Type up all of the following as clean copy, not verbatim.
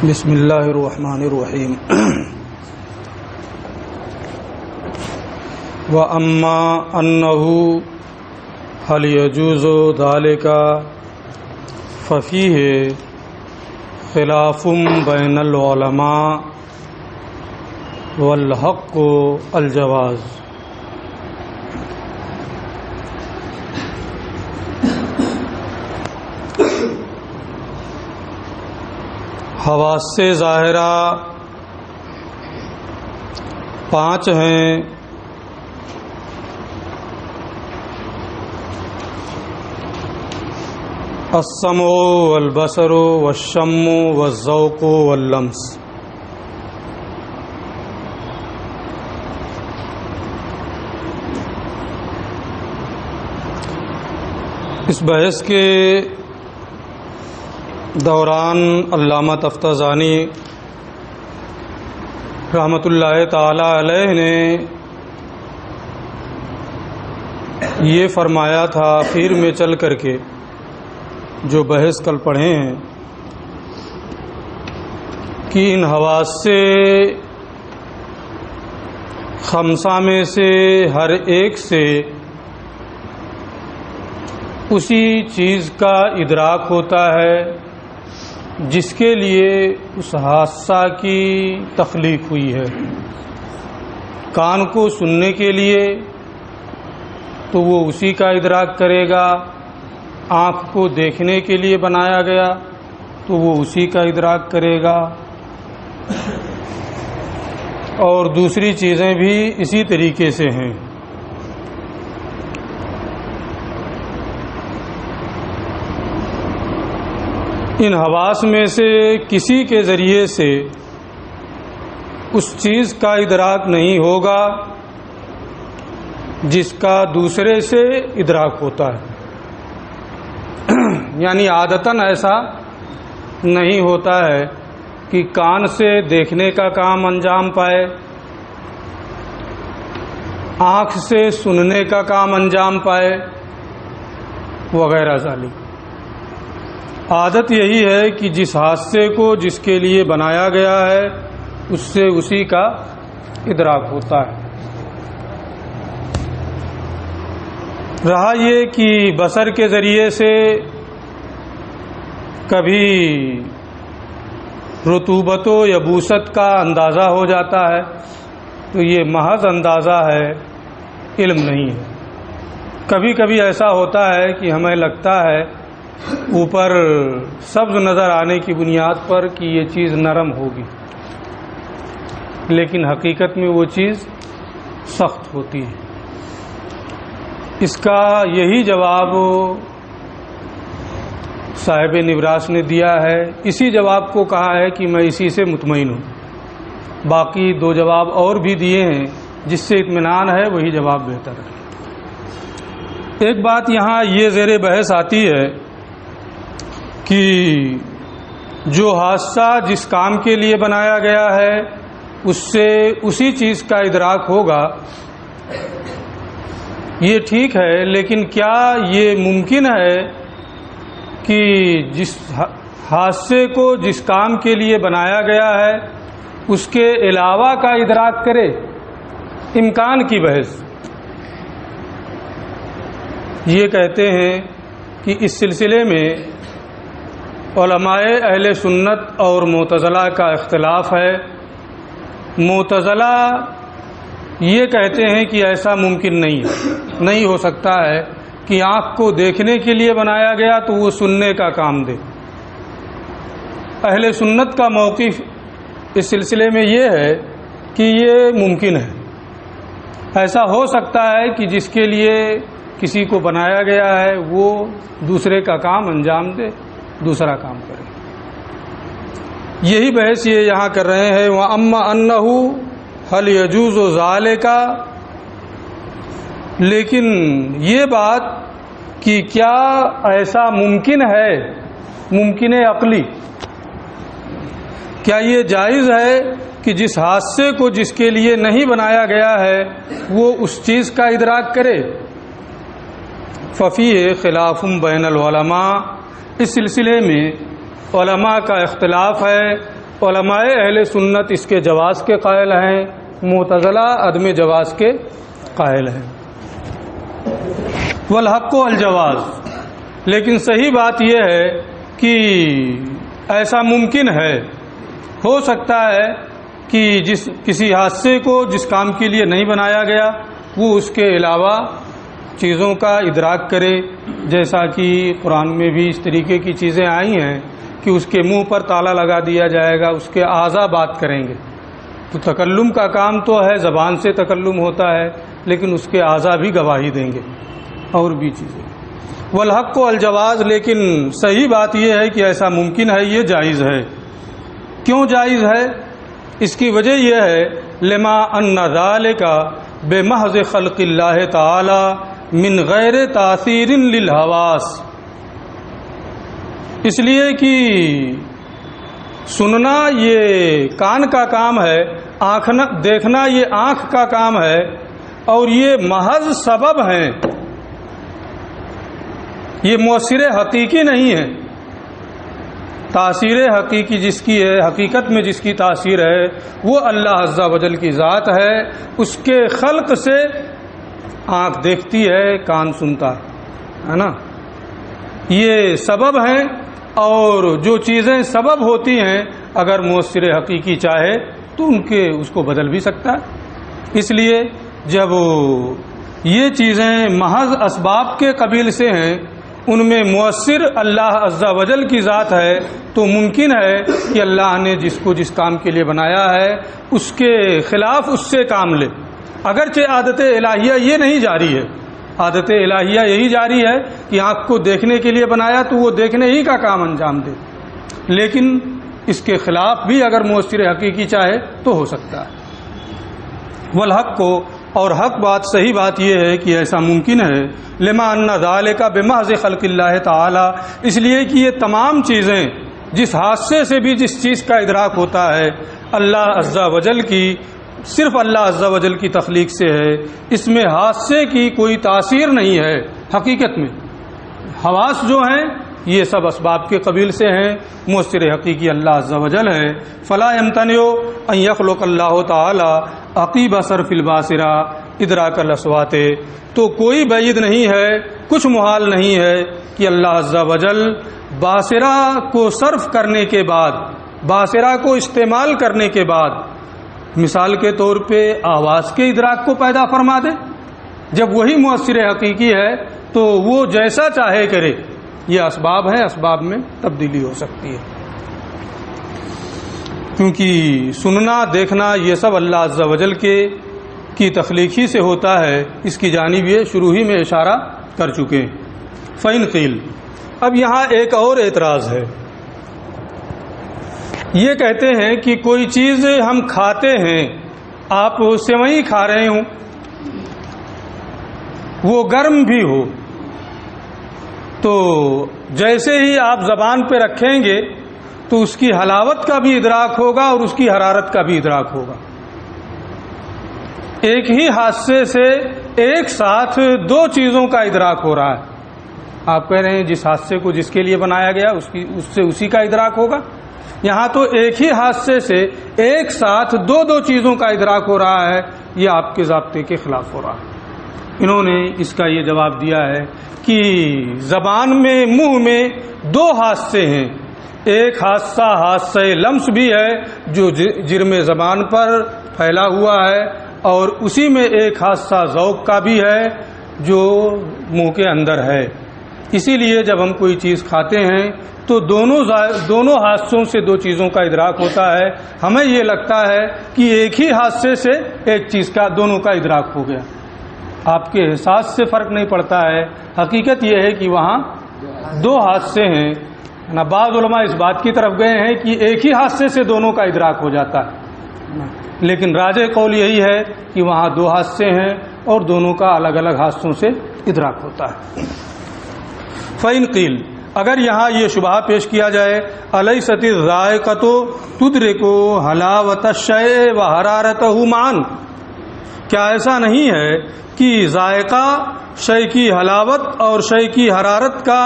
بسم اللہ الرحمن الرحیم وَأَمَّا أَنَّهُ هَلْ يَجُوزُ ذَلِكَ فَفِيهِ خِلَافٌ بَيْنَ الْعُلَمَاءِ وَالْحَقُّ الْجَوَازُ۔ حواس ظاہرہ 5 ہیں۔ السمع والبصر والشم والذوق واللمس۔ اس بحث کے دوران علامہ تفتزانی رحمۃ اللہ تعالی علیہ نے یہ فرمایا تھا آخر میں چل کر کے جو بحث کل پڑھے ہیں کہ ان حواس خمسہ میں سے ہر ایک سے اسی چیز کا ادراک ہوتا ہے جس کے لیے اس حادثہ کی تخلیق ہوئی ہے۔ کان کو سننے کے لیے تو وہ اسی کا ادراک کرے گا، آنکھ کو دیکھنے کے لیے بنایا گیا تو وہ اسی کا ادراک کرے گا، اور دوسری چیزیں بھی اسی طریقے سے ہیں۔ ان حواس میں سے کسی کے ذریعے سے اس چیز کا ادراک نہیں ہوگا جس کا دوسرے سے ادراک ہوتا ہے۔ یعنی عادتاً ایسا نہیں ہوتا ہے کہ کان سے دیکھنے کا کام انجام پائے، آنکھ سے سننے کا کام انجام پائے وغیرہ ذالک۔ عادت یہی ہے کہ جس حادثے کو جس کے لیے بنایا گیا ہے اس سے اسی کا ادراک ہوتا ہے۔ رہا یہ کہ بصر کے ذریعے سے کبھی رطوبت و یبوست کا اندازہ ہو جاتا ہے تو یہ محض اندازہ ہے، علم نہیں ہے۔ کبھی کبھی ایسا ہوتا ہے کہ ہمیں لگتا ہے اوپر سبز نظر آنے کی بنیاد پر کہ یہ چیز نرم ہوگی، لیکن حقیقت میں وہ چیز سخت ہوتی ہے۔ اس کا یہی جواب صاحب نبراس نے دیا ہے، اسی جواب کو کہا ہے کہ میں اسی سے مطمئن ہوں۔ باقی 2 جواب اور بھی دیے ہیں، جس سے اطمینان ہے وہی جواب بہتر ہے۔ ایک بات یہاں یہ زیر بحث آتی ہے کہ جو حادثہ جس کام کے لیے بنایا گیا ہے اس سے اسی چیز کا ادراک ہوگا، یہ ٹھیک ہے، لیکن کیا یہ ممکن ہے کہ جس حادثے کو جس کام کے لیے بنایا گیا ہے اس کے علاوہ کا ادراک کرے؟ امکان کی بحث۔ یہ کہتے ہیں کہ اس سلسلے میں علماء اہل سنت اور معتزلہ کا اختلاف ہے۔ معتزلہ یہ کہتے ہیں کہ ایسا ممکن نہیں ہو سکتا ہے کہ آنکھ کو دیکھنے کے لیے بنایا گیا تو وہ سننے کا کام دے۔ اہل سنت کا موقف اس سلسلے میں یہ ہے کہ یہ ممکن ہے، ایسا ہو سکتا ہے کہ جس کے لیے کسی کو بنایا گیا ہے وہ دوسرے کا کام انجام دے، دوسرا کام کرے۔ یہی بحث یہ یہاں کر رہے ہیں۔ وَأَمَّا أَنَّهُ هَلْ يَجُوزُ ذَلِكَ، لیکن یہ بات کہ کیا ایسا ممکن ہے، ممکن عقلی، کیا یہ جائز ہے کہ جس حادثے کو جس کے لیے نہیں بنایا گیا ہے وہ اس چیز کا ادراک کرے؟ فَفِيهِ خِلَافٌ بَيْنَ الْعُلَمَاءِ، اس سلسلے میں علماء کا اختلاف ہے۔ علماء اہل سنت اس کے جواز کے قائل ہیں، معتزلہ عدم جواز کے قائل ہیں۔ والحق الجواز، لیکن صحیح بات یہ ہے کہ ایسا ممکن ہے، ہو سکتا ہے کہ کسی حادثے کو جس کام کے لیے نہیں بنایا گیا وہ اس کے علاوہ چیزوں کا ادراک کرے، جیسا کہ قرآن میں بھی اس طریقے کی چیزیں آئی ہیں کہ اس کے منہ پر تالا لگا دیا جائے گا، اس کے اعضاء بات کریں گے۔ تو تکلم کا کام تو ہے، زبان سے تکلم ہوتا ہے، لیکن اس کے اعضاء بھی گواہی دیں گے اور بھی چیزیں۔ والحق الجواز، لیکن صحیح بات یہ ہے کہ ایسا ممکن ہے، یہ جائز ہے۔ کیوں جائز ہے؟ اس کی وجہ یہ ہے لما ان ذالک بمحض خلق اللہ تعالی من غیر تاثیر للحواس، اس لیے کہ سننا یہ کان کا کام ہے، دیکھنا یہ آنکھ کا کام ہے، اور یہ محض سبب ہیں، یہ مؤثر حقیقی نہیں ہے۔ تاثیر حقیقی جس کی ہے، حقیقت میں جس کی تاثیر ہے، وہ اللہ عز و جل کی ذات ہے۔ اس کے خلق سے آنکھ دیکھتی ہے، کان سنتا ہے نا، یہ سبب ہیں، اور جو چیزیں سبب ہوتی ہیں اگر مؤثر حقیقی چاہے تو اس کو بدل بھی سکتا ہے۔ اس لیے جب یہ چیزیں محض اسباب کے قبیل سے ہیں، ان میں مؤثر اللہ عز و جل کی ذات ہے، تو ممکن ہے کہ اللہ نے جس کو جس کام کے لیے بنایا ہے اس کے خلاف اس سے کام لے، اگرچہ عادت الہیہ یہ نہیں جاری ہے۔ عادت الہیہ یہی جاری ہے کہ آنکھ کو دیکھنے کے لیے بنایا تو وہ دیکھنے ہی کا کام انجام دے، لیکن اس کے خلاف بھی اگر مؤثر حقیقی چاہے تو ہو سکتا ہے۔ والحق کو، اور حق بات، صحیح بات یہ ہے کہ ایسا ممکن ہے لما ان ذالک بمحض خلق اللہ تعالی، اس لیے کہ یہ تمام چیزیں جس حادثے سے بھی جس چیز کا ادراک ہوتا ہے اللہ عز و جل کی، صرف اللہ عز و جل کی تخلیق سے ہے، اس میں حادثے کی کوئی تاثیر نہیں ہے۔ حقیقت میں حواس جو ہیں یہ سب اسباب کے قبیل سے ہیں، مؤثر حقیقی اللہ عز و جل ہے۔ فلا یمتنع ان یخلق اللہ تعالی عقیب صرف الباصرہ ادراک الاصوات، تو کوئی بعید نہیں ہے، کچھ محال نہیں ہے کہ اللہ عز و جل باصرہ کو صرف کرنے کے بعد، باصرہ کو استعمال کرنے کے بعد، مثال کے طور پہ آواز کے ادراک کو پیدا فرما دے۔ جب وہی مؤثر حقیقی ہے تو وہ جیسا چاہے کرے، یہ اسباب ہیں، اسباب میں تبدیلی ہو سکتی ہے، کیونکہ سننا دیکھنا یہ سب اللہ عز و جل کی تخلیق ہی سے ہوتا ہے، اس کی جانب یہ شروع ہی میں اشارہ کر چکے ہیں۔ فَإِنْ قِيلَ، اب یہاں ایک اور اعتراض ہے، یہ کہتے ہیں کہ کوئی چیز ہم کھاتے ہیں، آپ سیوئی کھا رہے ہوں، وہ گرم بھی ہو، تو جیسے ہی آپ زبان پہ رکھیں گے تو اس کی حلاوت کا بھی ادراک ہوگا اور اس کی حرارت کا بھی ادراک ہوگا۔ ایک ہی حادثے سے ایک ساتھ دو چیزوں کا ادراک ہو رہا ہے۔ آپ کہہ رہے ہیں جس حادثے کو جس کے لیے بنایا گیا اس سے اسی کا ادراک ہوگا، یہاں تو ایک ہی حادثے سے ایک ساتھ دو چیزوں کا ادراک ہو رہا ہے، یہ آپ کے ضابطے کے خلاف ہو رہا ہے۔ انہوں نے اس کا یہ جواب دیا ہے کہ زبان میں، منہ میں دو حادثے ہیں، ایک حادثہ لمس بھی ہے جو جرم زبان پر پھیلا ہوا ہے، اور اسی میں ایک حادثہ ذوق کا بھی ہے جو منہ کے اندر ہے۔ اسی لیے جب ہم کوئی چیز کھاتے ہیں تو دونوں حادثوں سے دو چیزوں کا ادراک ہوتا ہے، ہمیں یہ لگتا ہے کہ ایک ہی حادثے سے ایک چیز کا، دونوں کا ادراک ہو گیا۔ آپ کے احساس سے فرق نہیں پڑتا ہے، حقیقت یہ ہے کہ وہاں دو حادثے ہیں نا۔ بعض علماء اس بات کی طرف گئے ہیں کہ ایک ہی حادثے سے دونوں کا ادراک ہو جاتا ہے، لیکن راجح قول یہی ہے کہ وہاں دو حادثے ہیں اور دونوں کا الگ الگ حادثوں سے ادراک ہوتا ہے۔ فَإِنْ قِيلَ، اگر یہاں یہ شبہ پیش کیا جائے أَلَيْسَتِ الذَّائِقَةُ تُدْرِكُ حَلَاوَةَ الشَّيْءِ وَحَرَارَتَهُ مَعًا، کیا ایسا نہیں ہے کہ ذائقہ شے کی حلاوت اور شے کی حرارت کا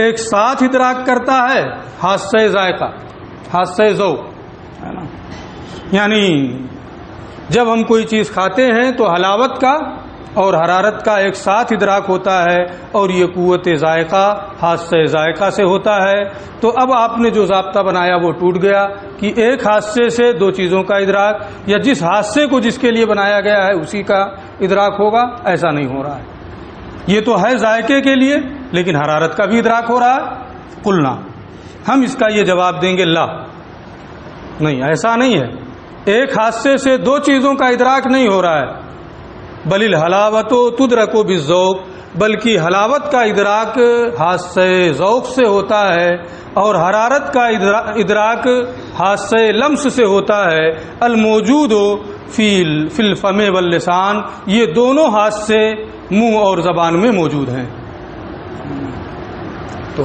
ایک ساتھ ادراک کرتا ہے؟ حادثہ ذائقہ، حادثہ ذوق، ہے نا. یعنی جب ہم کوئی چیز کھاتے ہیں تو حلاوت کا اور حرارت کا ایک ساتھ ادراک ہوتا ہے، اور یہ قوت ذائقہ حاسہ ذائقہ سے ہوتا ہے. تو اب آپ نے جو ضابطہ بنایا وہ ٹوٹ گیا کہ ایک حاسے سے دو چیزوں کا ادراک، یا جس حاسے کو جس کے لیے بنایا گیا ہے اسی کا ادراک ہوگا. ایسا نہیں ہو رہا ہے. یہ تو ہے ذائقے کے لیے، لیکن حرارت کا بھی ادراک ہو رہا ہے. قلنا، ہم اس کا یہ جواب دیں گے لا، نہیں، ایسا نہیں ہے. ایک حاسے سے دو چیزوں کا ادراک نہیں ہو رہا ہے. بل الحلاوت تدرک بالذوق، بلکہ حلاوت کا ادراک حاسہ ذوق سے ہوتا ہے، اور حرارت کا ادراک حاسہ لمس سے ہوتا ہے. الموجود فی الفم واللسان، یہ دونوں حاسے منہ اور زبان میں موجود ہیں. تو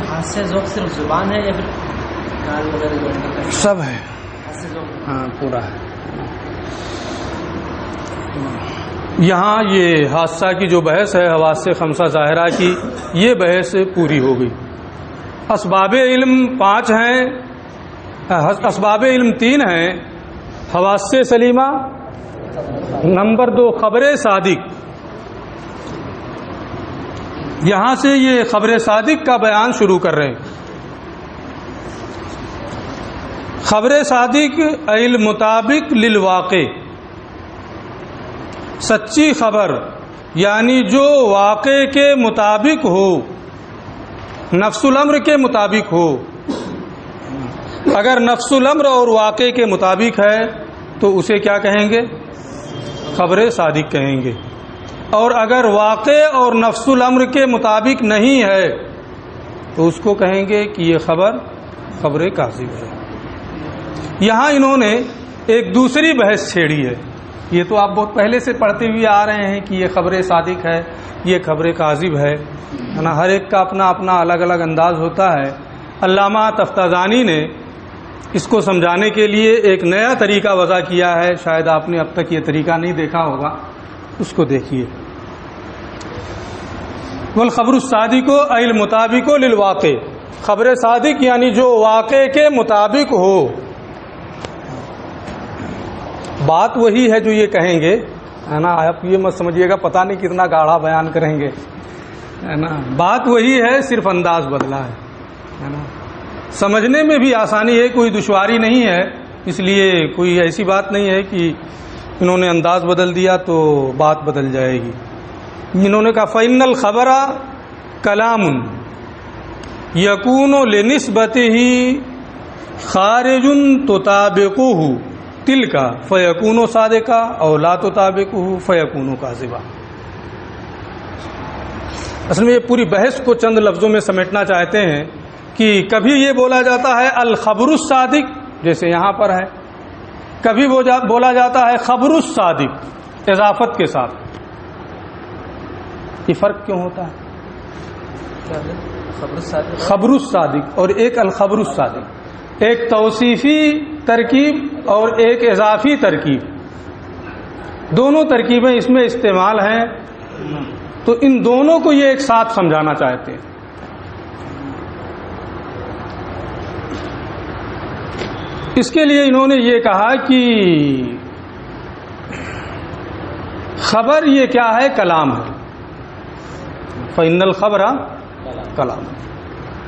حاسہ ذوق صرف زبان ہے یا پھر کان وغیرہ سب ہے؟ حاسہ ذوق ہاں، پورا ہے. یہاں یہ حادثہ کی جو بحث ہے حواس خمسہ ظاہرہ کی، یہ بحث پوری ہو گئی. اسباب علم 5 ہیں، اسباب علم 3 ہیں. حواس سلیمہ، نمبر 2 خبر صادق. یہاں سے یہ خبر صادق کا بیان شروع کر رہے ہیں. خبر صادق المطابق للواقع، سچی خبر، یعنی جو واقع کے مطابق ہو، نفس الامر کے مطابق ہو. اگر نفس الامر اور واقع کے مطابق ہے تو اسے کیا کہیں گے؟ خبر صادق کہیں گے. اور اگر واقع اور نفس الامر کے مطابق نہیں ہے تو اس کو کہیں گے کہ یہ خبر کاذب ہے. یہاں انہوں نے ایک دوسری بحث چھیڑی ہے. یہ تو آپ بہت پہلے سے پڑھتے ہوئے آ رہے ہیں کہ یہ خبر صادق ہے، یہ خبر کاذب ہے نا. ہر ایک کا اپنا اپنا الگ الگ انداز ہوتا ہے. علامہ تفتازانی نے اس کو سمجھانے کے لیے ایک نیا طریقہ وضع کیا ہے. شاید آپ نے اب تک یہ طریقہ نہیں دیکھا ہوگا، اس کو دیکھیے. والخبر الصادق المطابق للواقع، خبر صادق یعنی جو واقع کے مطابق ہو. بات وہی ہے جو یہ کہیں گے، ہے نا. آپ یہ مت سمجھیے گا پتہ نہیں کتنا گاڑھا بیان کریں گے، ہے نا. بات وہی ہے، صرف انداز بدلا ہے نا. سمجھنے میں بھی آسانی ہے، کوئی دشواری نہیں ہے. اس لیے کوئی ایسی بات نہیں ہے کہ انہوں نے انداز بدل دیا تو بات بدل جائے گی. انہوں نے کہا فإن الخبر کلام یکون لنسبتہ خارج تطابقہ تلک فیکون صادقا اور لا تطابقہ فیکون کاذبا. اصل میں یہ پوری بحث کو چند لفظوں میں سمیٹنا چاہتے ہیں کہ کبھی یہ بولا جاتا ہے الخبر الصادق، جیسے یہاں پر ہے. کبھی بولا جاتا ہے خبر الصادق اضافت کے ساتھ. یہ فرق کیوں ہوتا ہے؟ خبر الصادق اور ایک الخبر الصادق، ایک توصیفی ترکیب اور ایک اضافی ترکیب، دونوں ترکیبیں اس میں استعمال ہیں. تو ان دونوں کو یہ ایک ساتھ سمجھانا چاہتے ہیں. اس کے لیے انہوں نے یہ کہا کہ خبر یہ کیا ہے؟ کلام ہے. فإن الخبر کلام.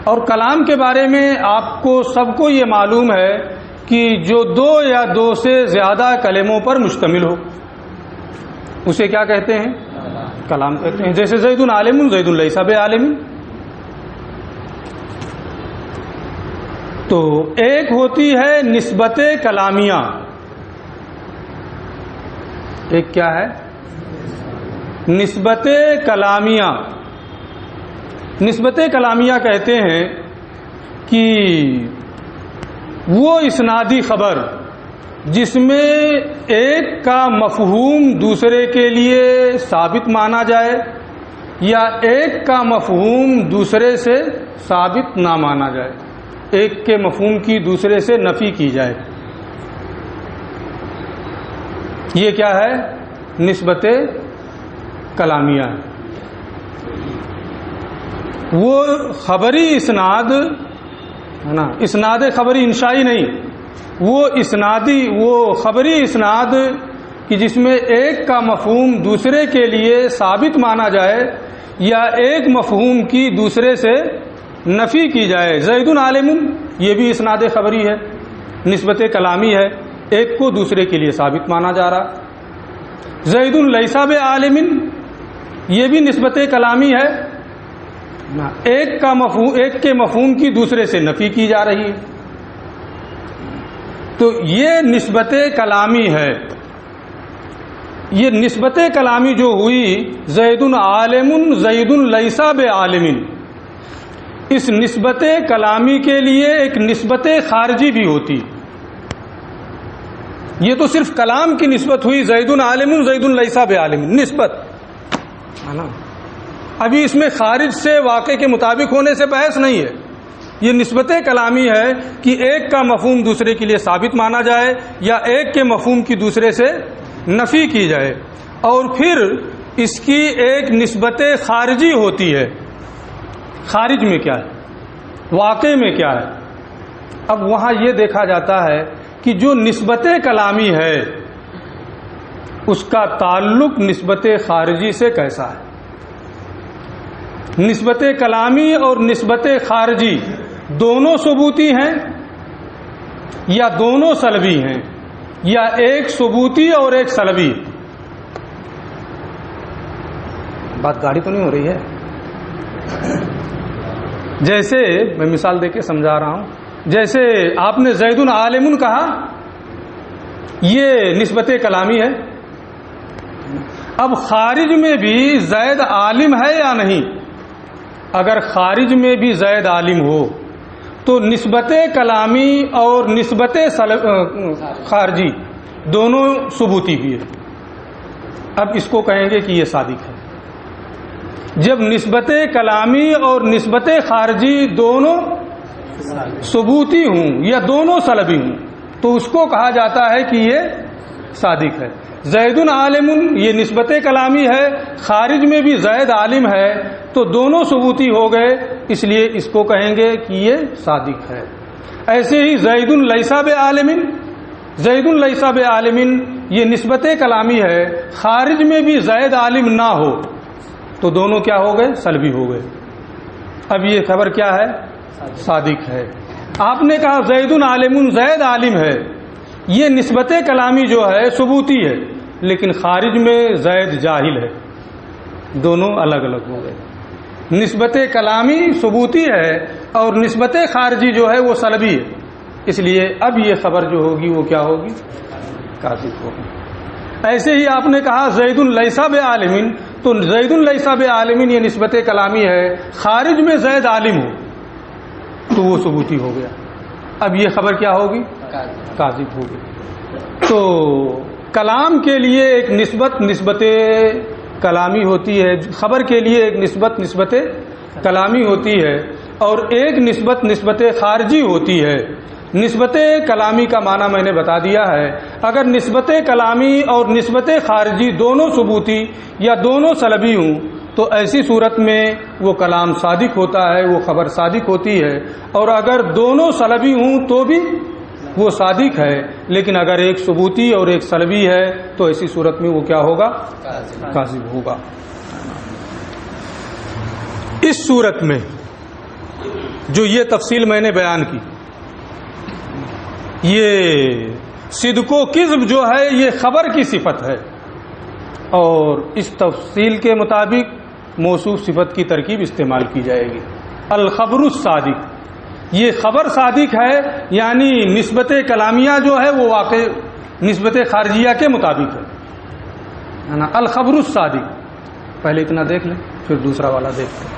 اور کلام کے بارے میں آپ کو سب کو یہ معلوم ہے کہ جو 2 یا 2 سے زیادہ کلموں پر مشتمل ہو اسے کیا کہتے ہیں؟ کلام کہتے ہیں. جیسے زید عالم، زید لیس بعالم. تو ایک ہوتی ہے نسبت کلامیہ، ایک کیا ہے؟ نسبت کلامیہ. نسبت کلامیہ کہتے ہیں کہ وہ اسنادی خبر جس میں ایک کا مفہوم دوسرے کے لیے ثابت مانا جائے یا ایک کا مفہوم دوسرے سے ثابت نہ مانا جائے، ایک کے مفہوم کی دوسرے سے نفی کی جائے. یہ کیا ہے؟ نسبت کلامیہ. وہ خبری اسناد ہے نا. اسناد خبری انشائی نہیں، وہ خبری اسناد کہ جس میں ایک کا مفہوم دوسرے کے لیے ثابت مانا جائے یا ایک مفہوم کی دوسرے سے نفی کی جائے. زید عالم، یہ بھی اسناد خبری ہے، نسبت کلامی ہے، ایک کو دوسرے کے لیے ثابت مانا جا رہا. زید لیس بعالم، یہ بھی نسبت کلامی ہے، ایک کے مفہوم کی دوسرے سے نفی کی جا رہی ہے. تو یہ نسبت کلامی ہے. یہ نسبت کلامی جو ہوئی زید عالم زید لیس بعالم، اس نسبت کلامی کے لیے ایک نسبت خارجی بھی ہوتی. یہ تو صرف کلام کی نسبت ہوئی، زید عالم زید لیس بعالم، نسبت ہے نا. ابھی اس میں خارج سے واقع کے مطابق ہونے سے بحث نہیں ہے. یہ نسبت کلامی ہے کہ ایک کا مفہوم دوسرے کے لیے ثابت مانا جائے یا ایک کے مفہوم کی دوسرے سے نفی کی جائے. اور پھر اس کی ایک نسبت خارجی ہوتی ہے. خارج میں کیا ہے، واقع میں کیا ہے. اب وہاں یہ دیکھا جاتا ہے کہ جو نسبت کلامی ہے اس کا تعلق نسبت خارجی سے کیسا ہے. نسبت کلامی اور نسبت خارجی دونوں ثبوتی ہیں یا دونوں سلبی ہیں یا ایک ثبوتی اور ایک سلبی. بات گاڑی تو نہیں ہو رہی ہے. جیسے میں مثال دے کے سمجھا رہا ہوں، جیسے آپ نے زید عالم کہا، یہ نسبت کلامی ہے. اب خارج میں بھی زید عالم ہے یا نہیں؟ اگر خارج میں بھی زید عالم ہو تو نسبت کلامی اور نسبت خارجی دونوں ثبوتی بھی ہے. اب اس کو کہیں گے کہ یہ صادق ہے. جب نسبت کلامی اور نسبت خارجی دونوں ثبوتی ہوں یا دونوں سلبی ہوں تو اس کو کہا جاتا ہے کہ یہ صادق ہے. زید عالم یہ نسبت کلامی ہے، خارج میں بھی زید عالم ہے، تو دونوں ثبوتی ہو گئے، اس لیے اس کو کہیں گے کہ یہ صادق ہے. ایسے ہی زید لیس بعالم، زید لیس بعالم یہ نسبت کلامی ہے، خارج میں بھی زید عالم نہ ہو تو دونوں کیا ہو گئے، سلبی ہو گئے. اب یہ خبر کیا ہے، صادق ہے. آپ نے کہا زید عالم زید عالم ہے، یہ نسبت کلامی جو ہے ثبوتی ہے، لیکن خارج میں زید جاہل ہے، دونوں الگ الگ ہو گئے. نسبت کلامی ثبوتی ہے اور نسبت خارجی جو ہے وہ سلبی ہے، اس لیے اب یہ خبر جو ہوگی وہ کیا ہوگی، کاذب ہوگی. ایسے ہی آپ نے کہا زید لیس بعالم، تو زید لیس بعالم یہ نسبت کلامی ہے، خارج میں زید عالم ہو تو وہ ثبوتی ہو گیا. اب یہ خبر کیا ہوگی، کاذب ہوگی. تو کلام کے لیے ایک نسبت کلامی ہوتی ہے، خبر کے لیے ایک نسبت کلامی ہوتی ہے، اور ایک نسبت خارجی ہوتی ہے. نسبت کلامی کا معنی میں نے بتا دیا ہے. اگر نسبت کلامی اور نسبت خارجی دونوں ثبوتی یا دونوں سلبی ہوں تو ایسی صورت میں وہ کلام صادق ہوتا ہے، وہ خبر صادق ہوتی ہے. اور اگر دونوں سلبی ہوں تو بھی وہ صادق ہے، لیکن اگر ایک ثبوتی اور ایک سلبی ہے تو ایسی صورت میں وہ کیا ہوگا، کاذب ہوگا. اس صورت میں جو یہ تفصیل میں نے بیان کی، یہ صدق و کذب جو ہے یہ خبر کی صفت ہے، اور اس تفصیل کے مطابق موصوف صفت کی ترکیب استعمال کی جائے گی. الخبر الصادق، یہ خبر صادق ہے، یعنی نسبت کلامیہ جو ہے وہ واقع نسبت خارجیہ کے مطابق ہے نا. الخبر الصادق، پہلے اتنا دیکھ لیں پھر دوسرا والا دیکھ لیں.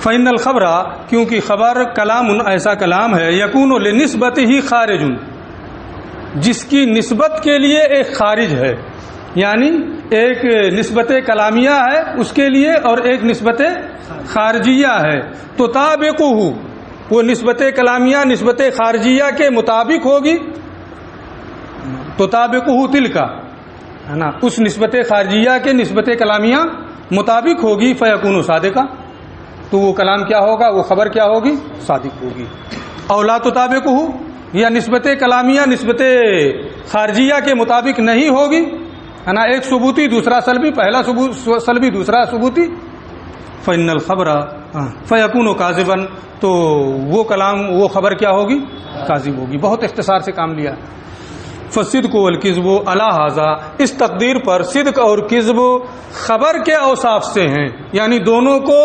فإن الخبر، کیونکہ خبر کلام ایسا کلام ہے، یکون لنسبت ہی خارج، جس کی نسبت کے لیے ایک خارج ہے، یعنی ایک نسبت کلامیہ ہے اس کے لیے اور ایک نسبت خارجیہ ہے. تو تابقہ، وہ نسبت کلامیہ نسبت خارجیہ کے مطابق ہوگی. تو تابقہ تلکا ہے نا، اس نسبت خارجیہ کے نسبت کلامیہ مطابق ہوگی. فیکون صادقہ، تو وہ کلام کیا ہوگا، وہ خبر کیا ہوگی، صادق ہوگی. اولا تطابقہ، یا نسبت کلامیہ نسبت خارجیہ کے مطابق نہیں ہوگی، ہے نا، ایک ثبوتی دوسرا سلبی، پہلا سلبی دوسرا ثبوتی. فإن الخبر فیکون کاذبا، تو وہ کلام وہ خبر کیا ہوگی، کاذب ہوگی. بہت اختصار سے کام لیا. فالصدق والکذب علی ھذا، اس تقدیر پر صدق اور کذب خبر کے اوصاف سے ہیں، یعنی دونوں کو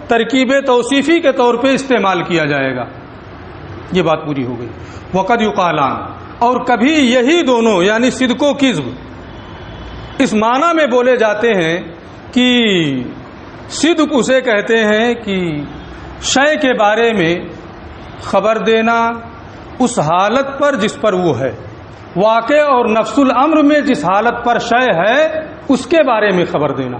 ترکیب توصیفی کے طور پہ استعمال کیا جائے گا. یہ بات پوری ہو گئی. وقد یقالان، اور کبھی یہی دونوں یعنی صدق و کذب اس معنی میں بولے جاتے ہیں کہ صدق اسے کہتے ہیں کہ شے کے بارے میں خبر دینا اس حالت پر جس پر وہ ہے، واقع اور نفس الامر میں جس حالت پر شے ہے اس کے بارے میں خبر دینا،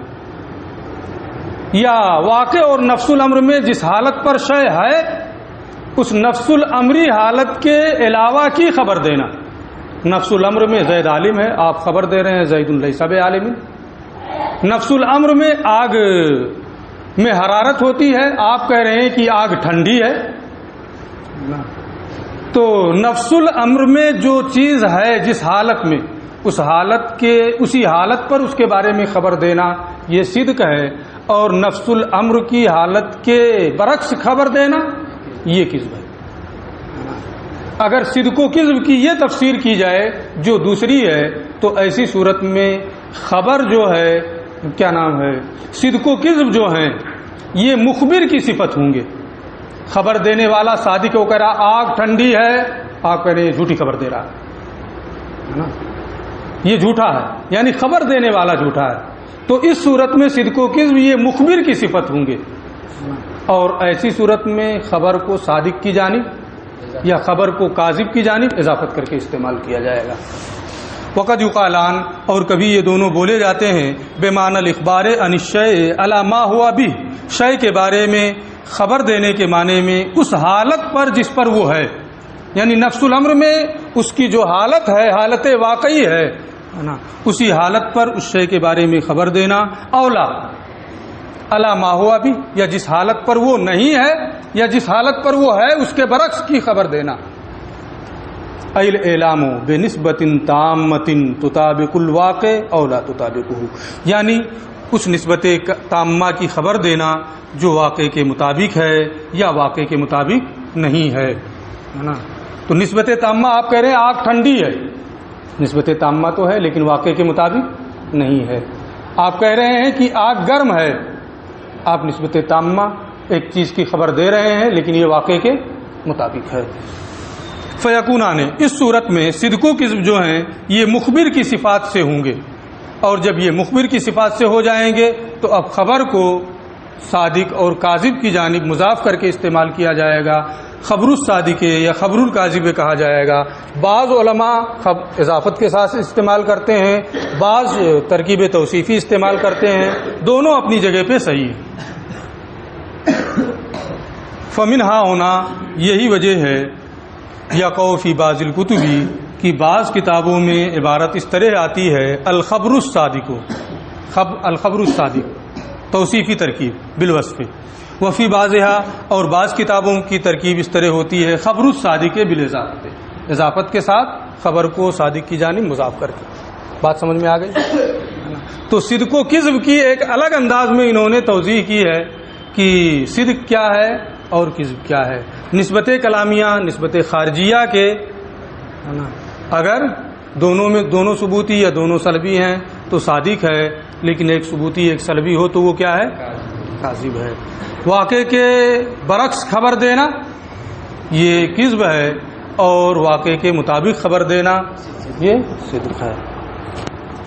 یا واقع اور نفس الامر میں جس حالت پر شے ہے اس نفس الامری حالت کے علاوہ کی خبر دینا. نفس الامر میں زید عالم ہے، آپ خبر دے رہے ہیں زید لیس بعالم. نفس الامر میں آگ میں حرارت ہوتی ہے، آپ کہہ رہے ہیں کہ آگ ٹھنڈی ہے. تو نفس الامر میں جو چیز ہے جس حالت میں، اس حالت کے اسی حالت پر اس کے بارے میں خبر دینا یہ صدق ہے، اور نفس الامر کی حالت کے برعکس خبر دینا یہ کذب ہے. اگر صدق و کذب کی یہ تفسیر کی جائے جو دوسری ہے، تو ایسی صورت میں خبر جو ہے کیا نام ہے، صدق و کذب جو ہیں یہ مخبر کی صفت ہوں گے. خبر دینے والا صادق ہو کر آگ ٹھنڈی ہے، آپ کہہ رہے ہیں جھوٹی خبر دے رہا ہے نا، یہ جھوٹا ہے، یعنی خبر دینے والا جھوٹا ہے. تو اس صورت میں صدق و کذب یہ مخبر کی صفت ہوں گے، اور ایسی صورت میں خبر کو صادق کی جانب یا خبر کو کاذب کی جانب اضافت کر کے استعمال کیا جائے گا. وقد یقالان، اور کبھی یہ دونوں بولے جاتے ہیں بمعنی الاخبار عن الشیء علی ما ہوا بھی، شے کے بارے میں خبر دینے کے معنی میں اس حالت پر جس پر وہ ہے، یعنی نفس الامر میں اس کی جو حالت ہے حالت واقعی ہے نا، اسی حالت پر اس شے کے بارے میں خبر دینا. اولا علی ما ہوا بھی، یا جس حالت پر وہ نہیں ہے یا جس حالت پر وہ ہے اس کے برعکس کی خبر دینا. الاعلام بنسبت تامۃ تطابق الواقع او لا تطابقہ، یعنی اس نسبت تامہ کی خبر دینا جو واقع کے مطابق ہے یا واقع کے مطابق نہیں ہے نا. تو نسبت تامہ آپ کہہ رہے ہیں آگ ٹھنڈی ہے، نسبت تامہ تو ہے لیکن واقع کے مطابق نہیں ہے. آپ کہہ رہے ہیں کہ آگ گرم ہے، آپ نسبت تامہ ایک چیز کی خبر دے رہے ہیں لیکن یہ واقع کے مطابق ہے. فیکونان، اس صورت میں صدق و کذب جو ہیں یہ مخبر کی صفات سے ہوں گے، اور جب یہ مخبر کی صفات سے ہو جائیں گے تو اب خبر کو صادق اور کاذب کی جانب مضاف کر کے استعمال کیا جائے گا. خبر الصادق یا خبر الکاذب کہا جائے گا. بعض علماء اضافت کے ساتھ استعمال کرتے ہیں، بعض ترکیب توصیفی استعمال کرتے ہیں، دونوں اپنی جگہ پہ صحیح ہیں. فمنہا ہونا، یہی وجہ ہے یقع فی بعض الکتب کی بعض کتابوں میں عبارت اس طرح آتی ہے الخبر الصادق، الخبر الصادق توصیفی ترکیب بالوصف. وفی بعضها، اور بعض کتابوں کی ترکیب اس طرح ہوتی ہے خبر الصادق بالاضافت، اضافت کے ساتھ خبر کو صادق کی جانب مضاف کر کے. بات سمجھ میں آ گئی؟ تو صدق و کذب کی ایک الگ انداز میں انہوں نے توضیح کی ہے کہ صدق کیا ہے اور کذب کیا ہے. نسبت کلامیہ نسبت خارجیہ کے اگر دونوں میں دونوں ثبوتی یا دونوں سلبی ہیں تو صادق ہے، لیکن ایک ثبوتی ایک سلبی ہو تو وہ کیا ہے، کاذب ہے. واقع کے برعکس خبر دینا یہ کذب ہے، اور واقع کے مطابق خبر دینا یہ صدق ہے.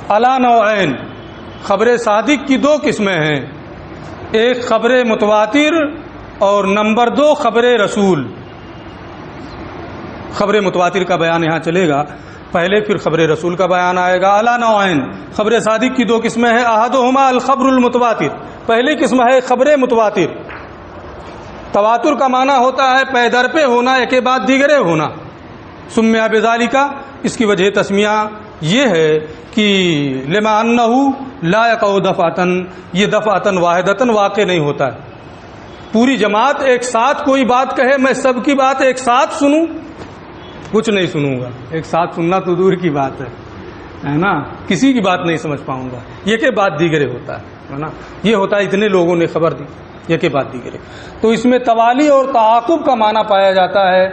علی نوعین، خبر صادق کی دو قسمیں ہیں، ایک خبر متواتر اور نمبر 2 خبر رسول. خبر متواتر کا بیان یہاں چلے گا پہلے، پھر خبر رسول کا بیان آئے گا. علی نوعین، خبر صادق کی دو قسمیں ہیں. احدہما الخبر المتواتر، پہلی قسم ہے خبر متواتر. تواتر کا معنی ہوتا ہے پے در پہ ہونا، ایک کے بعد دیگرے ہونا. سمیہ بذالک، اس کی وجہ تسمیہ یہ ہے کہ لما انہ لا یقع دفعتن، یہ دفعتن واحدتن واقع نہیں ہوتا ہے. پوری جماعت ایک ساتھ کوئی بات کہے میں سب کی بات ایک ساتھ سنوں، کچھ نہیں سنوں گا. ایک ساتھ سننا تو دور کی بات ہے نا، کسی کی بات نہیں سمجھ پاؤں گا. یہ کہ بات دیگرے ہوتا ہے نا، یہ ہوتا ہے اتنے لوگوں نے خبر دی، یہ کہ بات دیگرے. تو اس میں توالی اور تعاقب کا معنی پایا جاتا ہے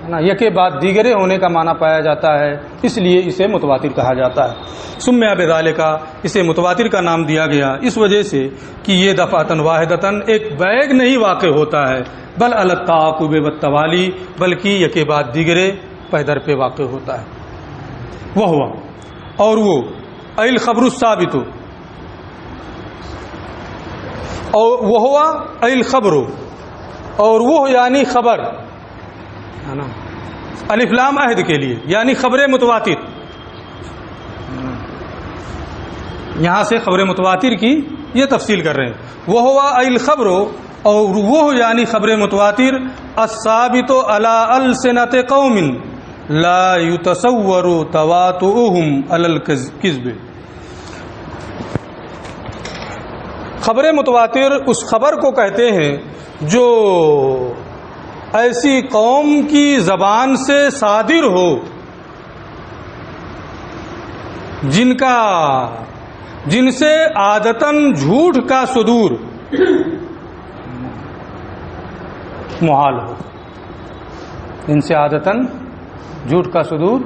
نا، یہ کہ بات دیگرے ہونے کا معنی پایا جاتا ہے، اس لیے اسے متواتر کہا جاتا ہے. سمع بذالک، اسے متواتر کا نام دیا گیا اس وجہ سے کہ یہ دفعتاً واحدتاً ایک بیگ نہیں واقع ہوتا ہے، بل علی التعاقب والتوالی، بلکہ یہ کہ بات دیگرے پیدر پہ واقع ہوتا ہے. وہ ہوا اور وہ الخبر الثابت، اور وہ ہوا الخبر، اور وہ یعنی خبر ہے نا، الف لام عہد کے لیے یعنی خبر متواتر. یہاں سے خبر متواتر کی یہ تفصیل کر رہے ہیں. وہ ہوا الخبر، اور وہ یعنی خبر متواتر الثابت علی السنۃ قوم لا یتصور تواطؤهم علی الکذب. خبر متواتر اس خبر کو کہتے ہیں جو ایسی قوم کی زبان سے صادر ہو جن سے عادتاً جھوٹ کا صدور محال ہو، جن سے عادتاً جھوٹ کا صدور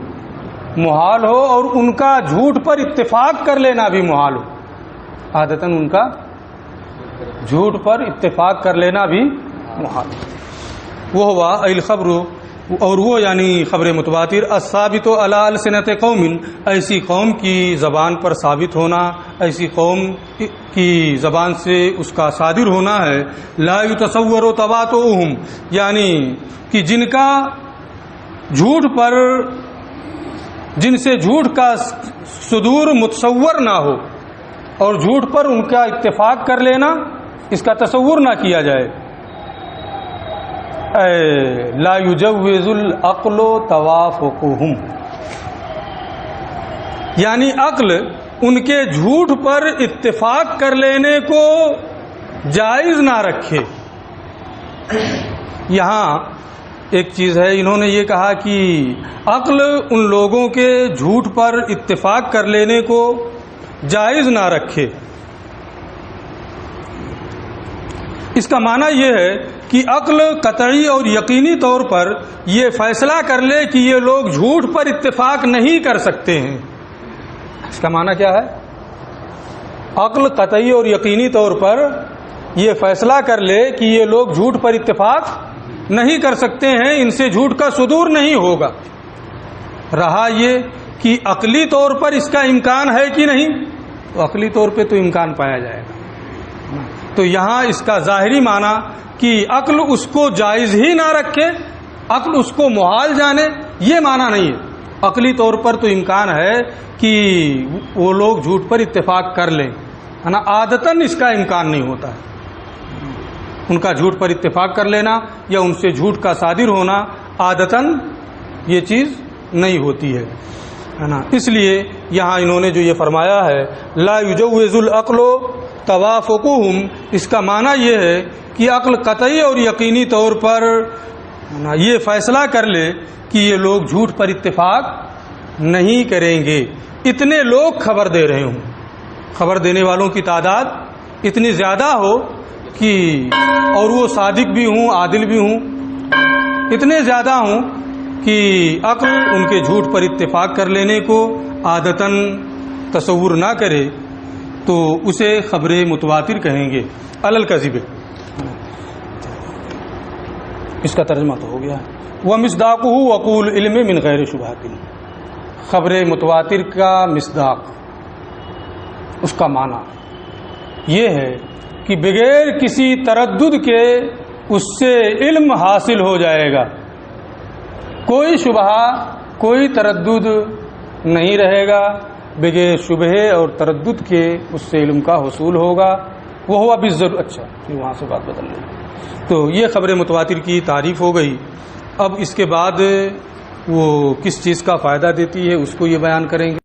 محال ہو اور ان کا جھوٹ پر اتفاق کر لینا بھی محال ہو. عادتاً ان کا جھوٹ پر اتفاق کر لینا بھی محال ہو. وہ ہوا الخبر، اور وہ یعنی خبر متواتر الثابت علی السنۃ قوم، ایسی قوم کی زبان پر ثابت ہونا، ایسی قوم کی زبان سے اس کا صادر ہونا ہے. لا یتصور تواطؤهم، یعنی کہ جن کا جھوٹ پر، جن سے جھوٹ کا صدور متصور نہ ہو اور جھوٹ پر ان کا اتفاق کر لینا، اس کا تصور نہ کیا جائے. لا یجوز العقل توافقهم، یعنی عقل ان کے جھوٹ پر اتفاق کر لینے کو جائز نہ رکھے. یہاں ایک چیز ہے، انہوں نے یہ کہا کہ عقل ان لوگوں کے جھوٹ پر اتفاق کر لینے کو جائز نہ رکھے. اس کا معنی یہ ہے کہ عقل قطعی اور یقینی طور پر یہ فیصلہ کر لے کہ یہ لوگ جھوٹ پر اتفاق نہیں کر سکتے ہیں. اس کا معنی کیا ہے؟ عقل قطعی اور یقینی طور پر یہ فیصلہ کر لے کہ یہ لوگ جھوٹ پر اتفاق نہیں کر سکتے ہیں، ان سے جھوٹ کا صدور نہیں ہوگا. رہا یہ کہ عقلی طور پر اس کا امکان ہے کہ نہیں، تو عقلی طور پہ تو امکان پایا جائے گا. تو یہاں اس کا ظاہری معنی کہ عقل اس کو جائز ہی نہ رکھے، عقل اس کو محال جانے، یہ معنی نہیں ہے. عقلی طور پر تو امکان ہے کہ وہ لوگ جھوٹ پر اتفاق کر لیں، ہے نا. عادتاً اس کا امکان نہیں ہوتا ہے، ان کا جھوٹ پر اتفاق کر لینا یا ان سے جھوٹ کا صادر ہونا عادتاً یہ چیز نہیں ہوتی ہے نا. اس لیے یہاں انہوں نے جو یہ فرمایا ہے لا یجوز العقل توافقهم، اس کا معنی یہ ہے کہ عقل قطعی اور یقینی طور پر یہ فیصلہ کر لے کہ یہ لوگ جھوٹ پر اتفاق نہیں کریں گے. اتنے لوگ خبر دے رہے ہوں، خبر دینے والوں کی تعداد اتنی زیادہ ہو کہ اور وہ صادق بھی ہوں، عادل بھی ہوں، اتنے زیادہ ہوں کہ عقل ان کے جھوٹ پر اتفاق کر لینے کو عادتاً تصور نہ کرے، تو اسے خبر متواتر کہیں گے. علی الکذب، اس کا ترجمہ تو ہو گیا. ومصداقہ وقول علم من غیر شبہۃ، خبر متواتر کا مصداق، اس کا معنی یہ ہے کہ بغیر کسی تردد کے اس سے علم حاصل ہو جائے گا، کوئی شبہ کوئی تردد نہیں رہے گا، بغیر شبہ اور تردد کے اس سے علم کا حصول ہوگا. وہ ہوا بالضرور. اچھا وہاں سے بات بدل رہی. تو یہ خبر متواتر کی تعریف ہو گئی. اب اس کے بعد وہ کس چیز کا فائدہ دیتی ہے اس کو یہ بیان کریں گے.